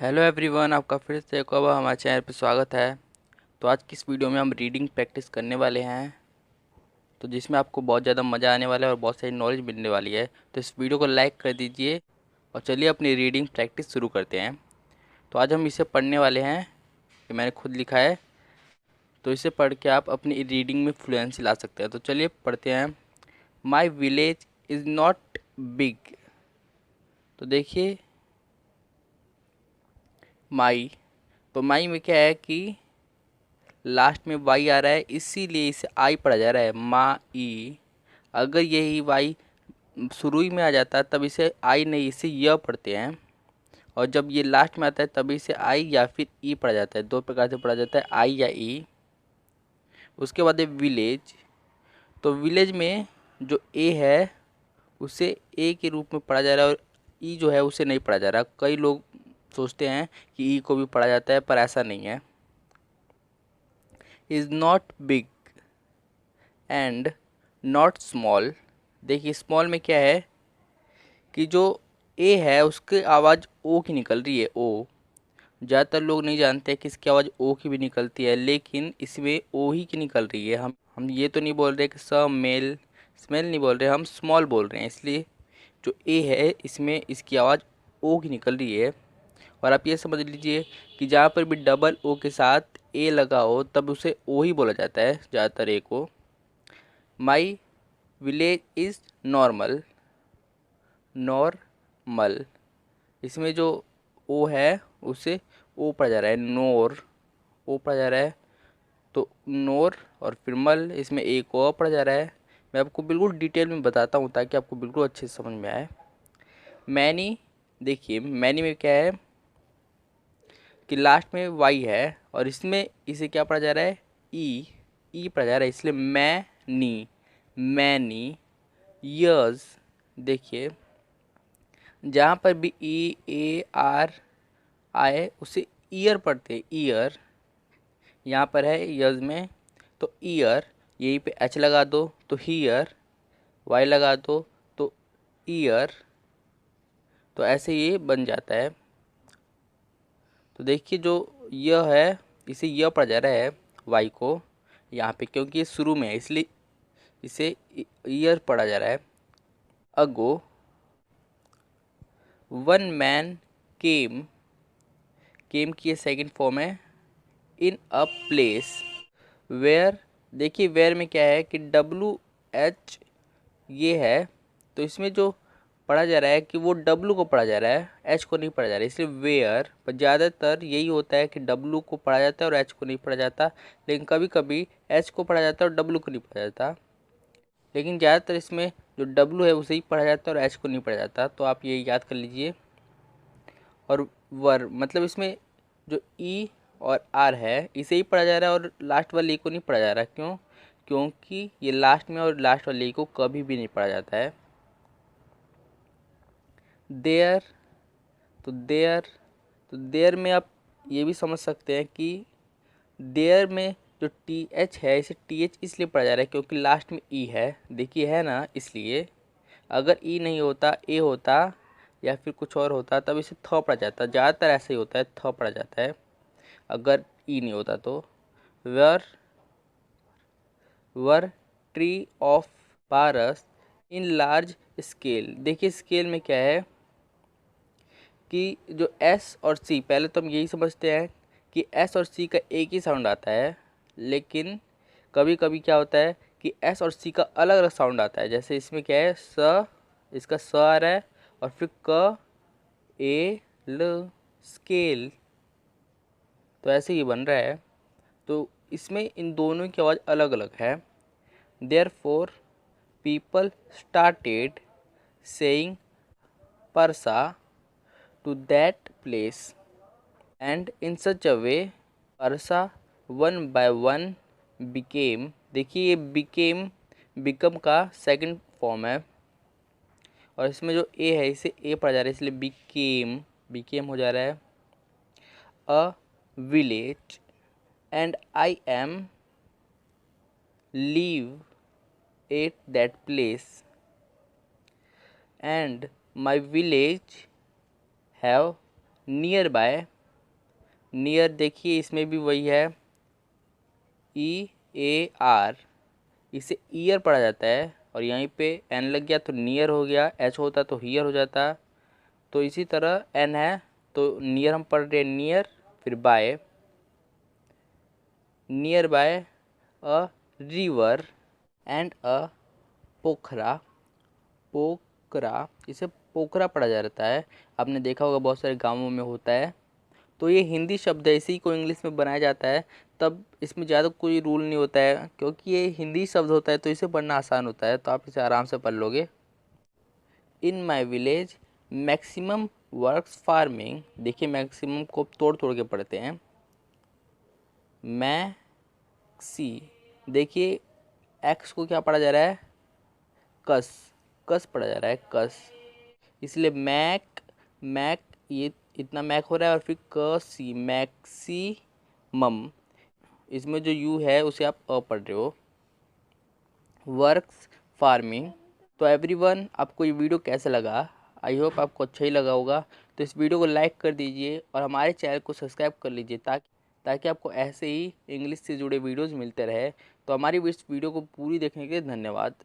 Hello everyone, आपका फिर से एक बार हमारे चैनल पर स्वागत है। तो आज की इस वीडियो में हम रीडिंग प्रैक्टिस करने वाले हैं, तो जिसमें आपको बहुत ज़्यादा मज़ा आने वाला है और बहुत सारी नॉलेज मिलने वाली है। तो इस वीडियो को लाइक कर दीजिए और चलिए अपनी रीडिंग प्रैक्टिस शुरू करते हैं। तो आज हम इसे पढ़ने वाले हैं, कि मैंने खुद लिखा है, तो इसे पढ़ के आप अपनी रीडिंग में फ्लुएंसी ला सकते हैं। तो चलिए पढ़ते हैं। My village is not big. तो देखिए, माई, तो माई में क्या है कि लास्ट में वाई आ रहा है, इसीलिए इसे आई पढ़ा जा रहा है, मा ई। अगर यही वाई शुरू ही में आ जाता तब इसे आई नहीं, इसे य पढ़ते हैं। और जब ये लास्ट में आता है तब इसे आई या फिर ई पढ़ा जाता है। दो प्रकार से पढ़ा जाता है, आई या ई। उसके बाद है विलेज। तो विलेज में जो ए है उसे ए के रूप में पढ़ा जा रहा है और ई जो है उसे नहीं पढ़ा जा रहा। कई लोग सोचते हैं कि ई को भी पढ़ा जाता है, पर ऐसा नहीं है। Is not big and not small. देखिए, स्मॉल में क्या है कि जो ए है उसकी आवाज़ ओ की निकल रही है, ओ। ज़्यादातर लोग नहीं जानते कि इसकी आवाज़ ओ की भी निकलती है, लेकिन इसमें ओ ही की निकल रही है। हम ये तो नहीं बोल रहे कि मेल स्मेल नहीं बोल रहे, हम स्मॉल बोल रहे हैं। इसलिए जो ए है इसमें इसकी आवाज़ ओ की निकल रही है। और आप ये समझ लीजिए कि जहाँ पर भी डबल ओ के साथ ए लगा हो तब उसे ओ ही बोला जाता है, ज़्यादातर ए को। My village is normal. Normal, इसमें जो ओ है उसे ओ पढ़ा जा रहा है, नोर। ओ पढ़ा जा रहा है, तो नोर। और फिर मल, इसमें एक ओ पढ़ा जा रहा है। मैं आपको बिल्कुल डिटेल में बताता हूँ ताकि आपको बिल्कुल अच्छे से समझ में आए। मैनी, देखिए मैनी में क्या है कि लास्ट में वाई है और इसमें इसे क्या पढ़ा जा रहा है, ई। ई पढ़ा जा रहा है, इसलिए मैनी ईयर्स। देखिए, जहाँ पर भी ई ए आर आए उसे ईयर पढ़ते हैं, ईयर। यहाँ पर है ईयर्स में, तो ईयर। यहीं पे एच लगा दो तो हीयर, वाई लगा दो तो ईयर। तो ऐसे ये बन जाता है। तो देखिए, जो यह है इसे यह पढ़ा जा रहा है वाई को यहाँ पे, क्योंकि ये शुरू में है इसलिए इसे ईयर पढ़ा जा रहा है। अगो वन मैन केम, केम की ये सेकेंड फॉर्म है, इन अ प्लेस वेयर। देखिए, वेयर में क्या है कि डब्लू एच ये है, तो इसमें जो पढ़ा जा रहा है कि वो डब्लू को पढ़ा जा रहा है, एच को नहीं पढ़ा जा रहा है, इसलिए वेयर। पर ज़्यादातर यही होता है कि डब्लू को पढ़ा जाता है और एच को नहीं पढ़ा जाता। लेकिन कभी कभी एच को पढ़ा जाता है और डब्लू को नहीं पढ़ा जाता। लेकिन ज़्यादातर इसमें जो डब्लू है उसे ही पढ़ा जाता है और एच को नहीं पढ़ा जाता। तो आप ये याद कर लीजिए। और वर, मतलब इसमें जो ई और आर है इसे ही पढ़ा जा रहा है और लास्ट वाले ई को नहीं पढ़ा जा रहा। क्यों? क्योंकि ये लास्ट में और लास्ट वाले ई को कभी भी नहीं पढ़ा जाता है। देयर, तो देयर, तो देयर में आप ये भी समझ सकते हैं कि देयर में जो टी एच है इसे टी एच इसलिए पढ़ा जा रहा है क्योंकि लास्ट में ई है। देखिए है ना, इसलिए। अगर ई नहीं होता, ए होता या फिर कुछ और होता तब इसे थ पढ़ा जाता। ज़्यादातर ऐसा ही होता है, थ पढ़ा जाता है अगर ई नहीं होता तो। वर, वर ट्री ऑफ पारस इन लार्ज स्केल। देखिए, स्केल में क्या है कि जो एस और सी, पहले तो हम यही समझते हैं कि एस और सी का एक ही साउंड आता है, लेकिन कभी कभी क्या होता है कि एस और सी का अलग अलग साउंड आता है। जैसे इसमें क्या है, स, इसका स आ रहा है और फिर क ए ल, स्केल। तो ऐसे ही बन रहा है। तो इसमें इन दोनों की आवाज़ अलग अलग है। There four people started saying परसा to that place and in such a way परसा one by one became। देखिए, ये became, become का सेकंड फॉर्म है और इसमें जो ए है इसे ए पढ़ा जा रहा है, इसलिए became हो जा रहा है। A village and I am live at that place and my village have near by, near देखिए इसमें भी वही है, EAR, इसे ईयर पढ़ा जाता है और यहीं पे एन लग गया तो नियर हो गया, एच होता तो हियर हो जाता। तो इसी तरह एन है तो नियर हम पढ़ रहे हैं नियर, फिर by, nearby a river and a पोखरा, पोखरा, इसे पोखरा पढ़ा जाता है। आपने देखा होगा बहुत सारे गांवों में होता है। तो ये हिंदी शब्द है, इसी को इंग्लिश में बनाया जाता है, तब इसमें ज़्यादा कोई रूल नहीं होता है क्योंकि ये हिंदी शब्द होता है तो इसे पढ़ना आसान होता है, तो आप इसे आराम से पढ़ लोगे। In my village maximum works farming, देखिए मैक्सिमम को तोड़ तोड़ के पढ़ते हैं। मैक्सी, देखिए एक्स को क्या पढ़ा जा रहा है, कस, कस पढ़ा जा रहा है, कस, इसलिए मैक, मैक, ये इतना मैक हो रहा है और फिर क सी, मैक्सीमम, इसमें जो यू है उसे आप अ पढ़ रहे हो। Works farming. तो एवरीवन, आपको ये वीडियो कैसा लगा? आई होप आपको अच्छा ही लगा होगा। तो इस वीडियो को लाइक कर दीजिए और हमारे चैनल को सब्सक्राइब कर लीजिए ताकि आपको ऐसे ही इंग्लिश से जुड़े वीडियोज़ मिलते रहे। तो हमारी इस वीडियो को पूरी देखने के लिए धन्यवाद।